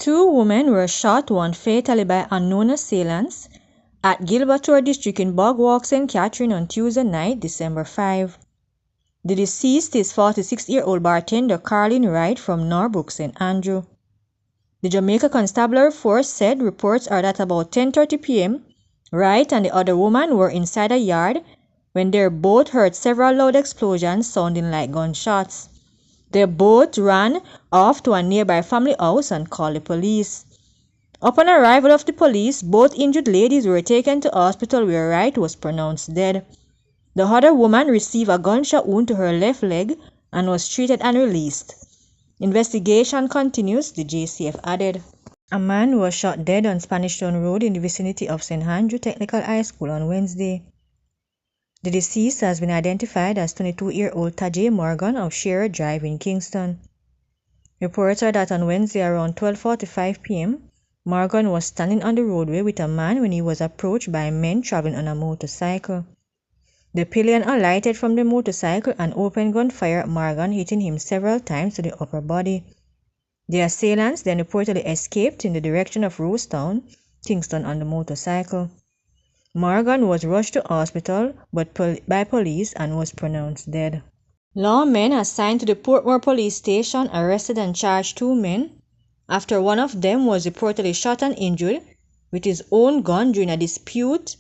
Two women were shot, one fatally by unknown assailants, at Gilbertor District in Bogwalk, St. Catherine on Tuesday night, December 5. The deceased is 46-year-old bartender Carlin Wright from Norbrook, St. Andrew. The Jamaica Constabulary Force said reports are that about 10:30 p.m., Wright and the other woman were inside a yard when they both heard several loud explosions sounding like gunshots. They both ran off to a nearby family house and called the police. Upon arrival of the police, both injured ladies were taken to hospital where Wright was pronounced dead. The other woman received a gunshot wound to her left leg and was treated and released. Investigation continues, the JCF added. A man was shot dead on Spanish Town Road in the vicinity of St. Andrew Technical High School on Wednesday. The deceased has been identified as 22-year-old Tajay Morgan of Shearer Drive in Kingston. Reports are that on Wednesday around 12:45 p.m., Morgan was standing on the roadway with a man when he was approached by men traveling on a motorcycle. The pillion alighted from the motorcycle and opened gunfire at Morgan, hitting him several times to the upper body. The assailants then reportedly escaped in the direction of Rosetown, Kingston on the motorcycle. Morgan was rushed to hospital by police and was pronounced dead. Lawmen assigned to the Portmore police station arrested and charged two men after one of them was reportedly shot and injured with his own gun during a dispute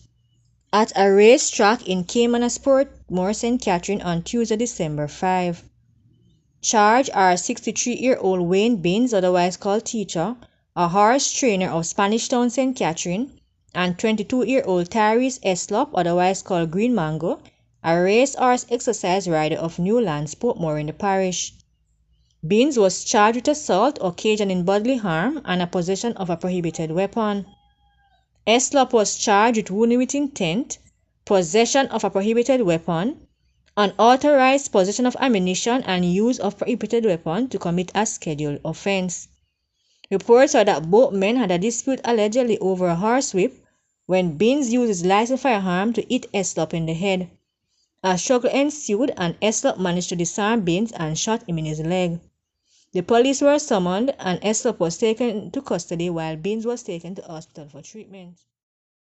at a racetrack in Caymanas, Portmore, St. Catherine on Tuesday, December 5. Charged are 63-year-old Wayne Baines, otherwise called Teacher, a horse trainer of Spanish Town, St. Catherine, and 22-year-old Tyrese Eslop, otherwise called Green Mango, a racehorse exercise rider of Newlands, Portmore in the parish. Baines was charged with assault, occasioning bodily harm, and a possession of a prohibited weapon. Eslop was charged with wounding with intent, possession of a prohibited weapon, unauthorized possession of ammunition, and use of prohibited weapon to commit a scheduled offense. Reports are that both men had a dispute allegedly over a horsewhip when Baines used his licensed firearm to hit Eslop in the head. A struggle ensued and Eslop managed to disarm Baines and shot him in his leg. The police were summoned and Eslop was taken into custody while Baines was taken to hospital for treatment.